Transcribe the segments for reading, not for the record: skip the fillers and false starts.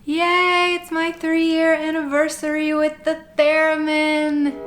Yay, it's my 3-year anniversary with the theremin!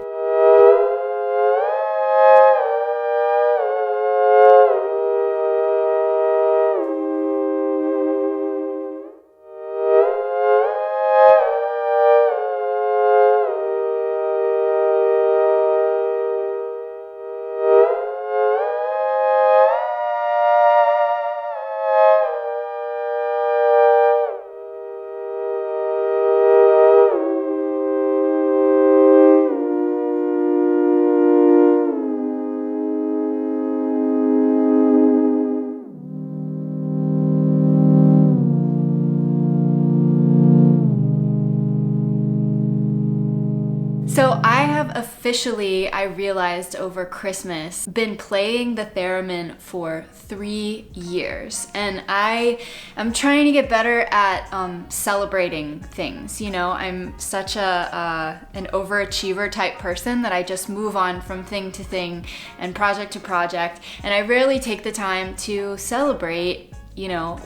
So I have officially, I realized over Christmas, been playing the theremin for 3 years. And I am trying to get better at celebrating things. You know, I'm such an overachiever type person that I just move on from thing to thing and project to project. And I rarely take the time to celebrate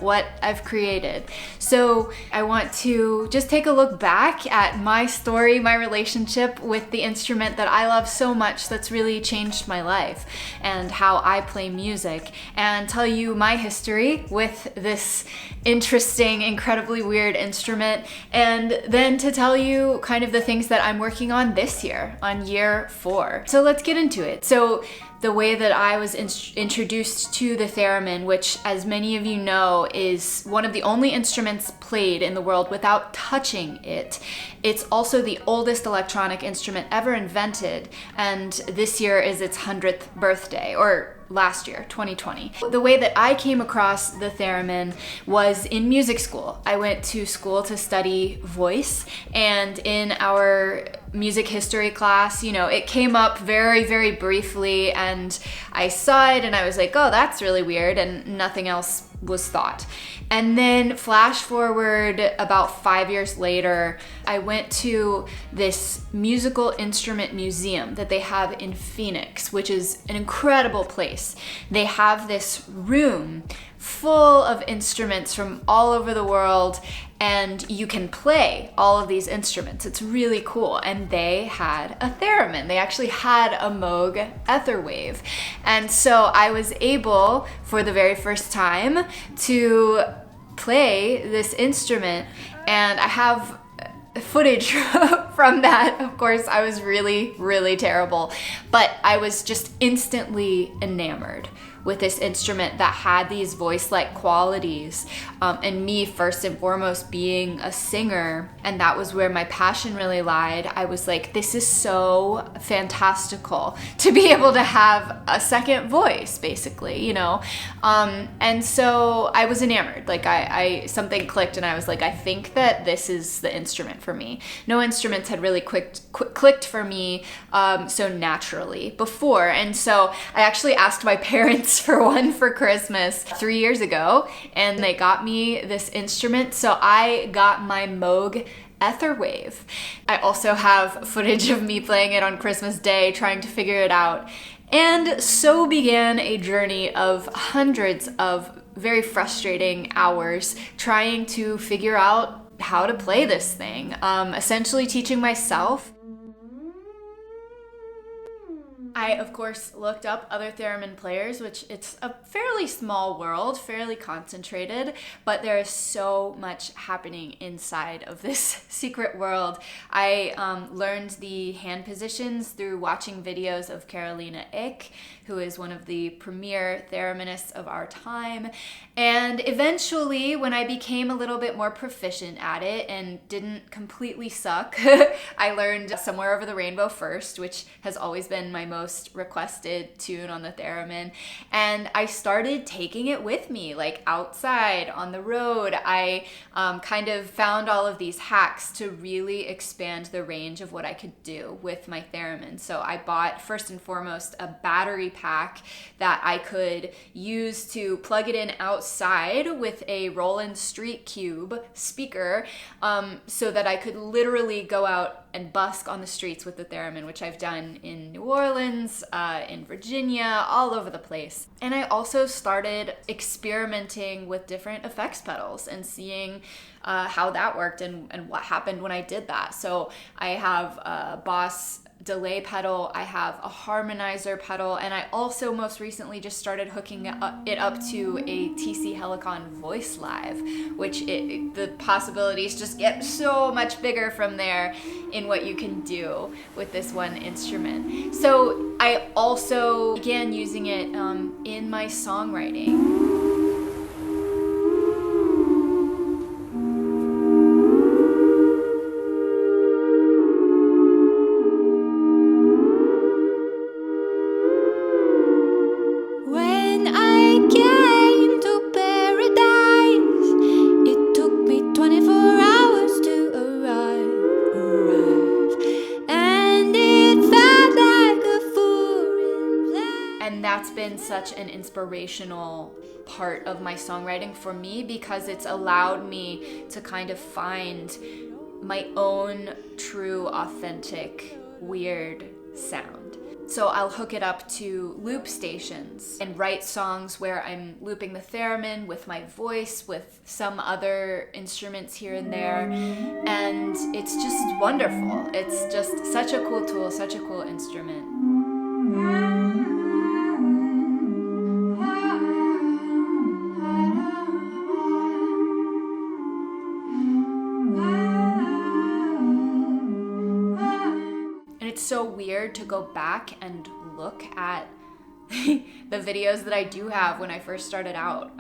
what I've created. So I want to just take a look back at my story, my relationship with the instrument that I love so much that's really changed my life, and how I play music, and tell you my history with this interesting, incredibly weird instrument, and then to tell you kind of the things that I'm working on this year, on year 4. So let's get into it. So the way that I was introduced to the theremin, which, as many of you know, is one of the only instruments played in the world without touching it. It's also the oldest electronic instrument ever invented, and this year is its 100th birthday, or last year, 2020. The way that I came across the theremin was in music school. I went to school to study voice, and in our music history class, it came up very, very briefly, and I saw it and I was like, oh, that's really weird, and nothing else was thought. And then flash forward about 5 years later, I went to this musical instrument museum that they have in Phoenix, which is an incredible place. They have this room full of instruments from all over the world, and you can play all of these instruments. It's really cool. And they had a theremin. They actually had a MOOG ether wave. And so I was able, for the very first time, to play this instrument, and I have footage from that. Of course, I was really, really terrible, but I was just instantly enamored with this instrument that had these voice-like qualities, and me first and foremost being a singer, and that was where my passion really lied. I was like, this is so fantastical to be able to have a second voice, basically, and so I was enamored. Like I something clicked, and I was like, I think that this is the instrument for me. No instruments had really clicked for me so naturally before, and so I actually asked my parents for one for Christmas 3 years ago, and they got me this instrument. So I got my MOOG ether wave. I also have footage of me playing it on Christmas Day, trying to figure it out. And so began a journey of hundreds of very frustrating hours trying to figure out how to play this thing, essentially teaching myself. I, of course, looked up other theremin players, which it's a fairly small world, fairly concentrated, but there is so much happening inside of this secret world. I learned the hand positions through watching videos of Carolina Ick, who is one of the premier thereminists of our time. And eventually, when I became a little bit more proficient at it and didn't completely suck, I learned Somewhere Over the Rainbow first, which has always been my most requested tune on the theremin. And I started taking it with me, like outside on the road. I kind of found all of these hacks to really expand the range of what I could do with my theremin. So I bought, first and foremost, a battery pack that I could use to plug it in outside with a Roland Street Cube speaker, so that I could literally go out and busk on the streets with the theremin, which I've done in New Orleans, in Virginia, all over the place. And I also started experimenting with different effects pedals and seeing how that worked and what happened when I did that. So I have a Boss delay pedal, I have a harmonizer pedal, and I also most recently just started hooking it up to a TC Helicon Voice Live, which the possibilities just get so much bigger from there in what you can do with this one instrument. So I also began using it in my songwriting. That's been such an inspirational part of my songwriting for me, because it's allowed me to kind of find my own true, authentic, weird sound. So I'll hook it up to loop stations and write songs where I'm looping the theremin with my voice, with some other instruments here and there, and it's just wonderful. It's just such a cool tool, such a cool instrument. It's so weird to go back and look at the videos that I do have when I first started out,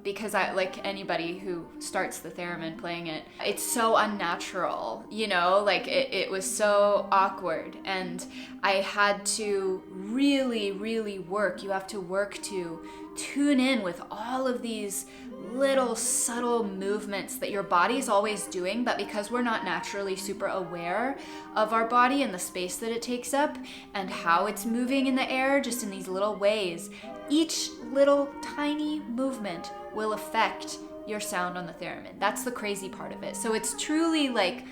because I, like anybody who starts the theremin playing it, it's so unnatural, you know, like it was so awkward, and I had to really, really work. You have to work to tune in with all of these little subtle movements that your body's always doing, but because we're not naturally super aware of our body and the space that it takes up and how it's moving in the air, just in these little ways, each little tiny movement will affect your sound on the theremin. That's the crazy part of it. So it's truly like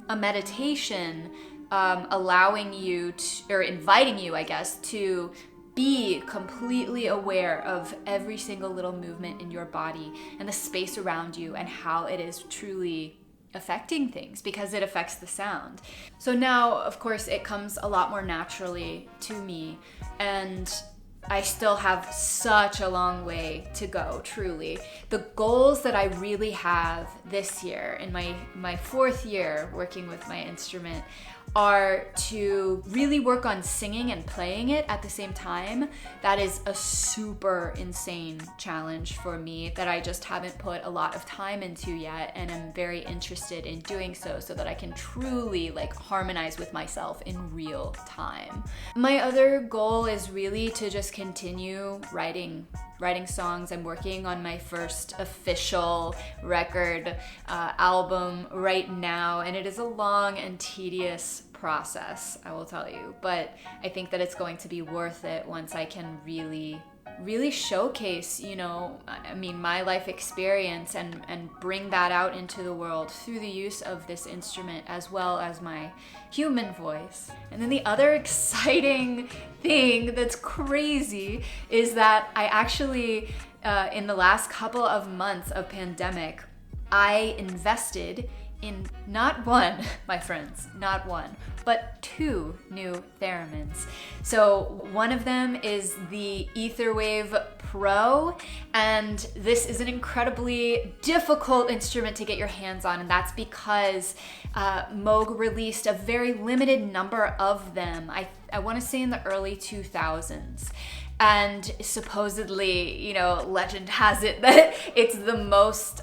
a meditation, allowing you to, or inviting you, I guess, to be completely aware of every single little movement in your body and the space around you and how it is truly affecting things, because it affects the sound. So now, of course, it comes a lot more naturally to me, and I still have such a long way to go, truly. The goals that I really have this year, in my fourth year working with my instrument, are to really work on singing and playing it at the same time. That is a super insane challenge for me that I just haven't put a lot of time into yet, and I'm very interested in doing so that I can truly like harmonize with myself in real time. My other goal is really to just continue writing songs. I'm working on my first official record album right now, and it is a long and tedious process, I will tell you, but I think that it's going to be worth it once I can really showcase, you know, I mean, my life experience and bring that out into the world through the use of this instrument as well as my human voice. And then the other exciting thing that's crazy is that I actually, in the last couple of months of pandemic, I invested in not one, my friends, not one, but two new theremins. So one of them is the Etherwave Pro, and this is an incredibly difficult instrument to get your hands on, and that's because MOOG released a very limited number of them. I want to say in the early 2000s. And supposedly, you know, legend has it that it's the most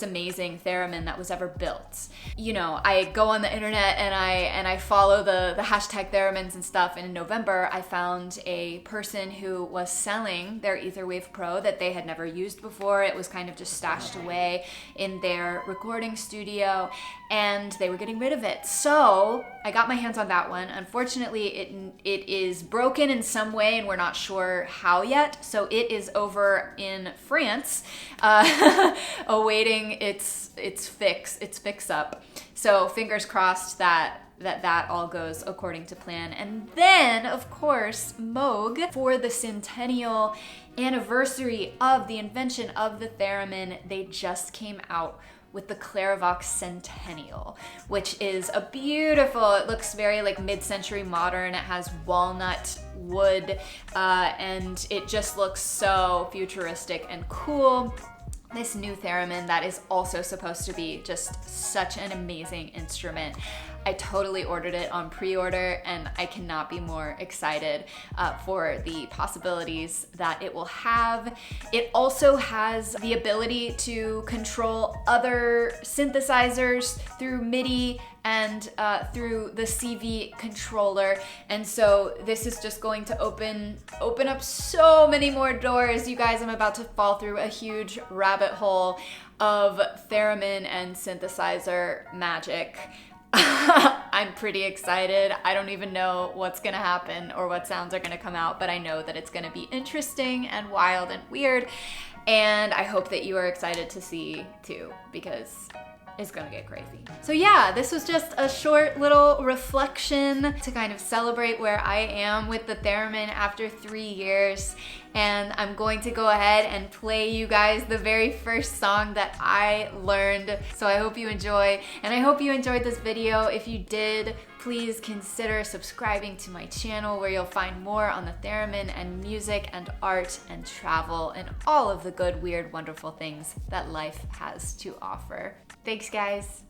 amazing theremin that was ever built. You know, I go on the internet and I follow the hashtag theremins and stuff. And in November, I found a person who was selling their Etherwave Pro that they had never used before. It was kind of just stashed away in their recording studio, and they were getting rid of it. So I got my hands on that one. Unfortunately, it is broken in some way, and we're not sure how yet. So it is over in France, awaiting its fix up. So fingers crossed that all goes according to plan. And then, of course, MOOG, for the centennial anniversary of the invention of the theremin, they just came out with the Clairvox Centennial, which is a beautiful, it looks very like mid-century modern. It has walnut wood and it just looks so futuristic and cool. This new theremin that is also supposed to be just such an amazing instrument. I totally ordered it on pre-order and I cannot be more excited for the possibilities that it will have. It also has the ability to control other synthesizers through MIDI and through the CV controller. And so this is just going to open up so many more doors. You guys, I'm about to fall through a huge rabbit hole of theremin and synthesizer magic. I'm pretty excited. I don't even know what's gonna happen or what sounds are gonna come out, but I know that it's gonna be interesting and wild and weird. And I hope that you are excited to see too, because it's gonna get crazy. So yeah, this was just a short little reflection to kind of celebrate where I am with the theremin after 3 years. And I'm going to go ahead and play you guys the very first song that I learned. So I hope you enjoy, and I hope you enjoyed this video. If you did, please consider subscribing to my channel where you'll find more on the theremin and music and art and travel and all of the good, weird, wonderful things that life has to offer. Thanks, guys.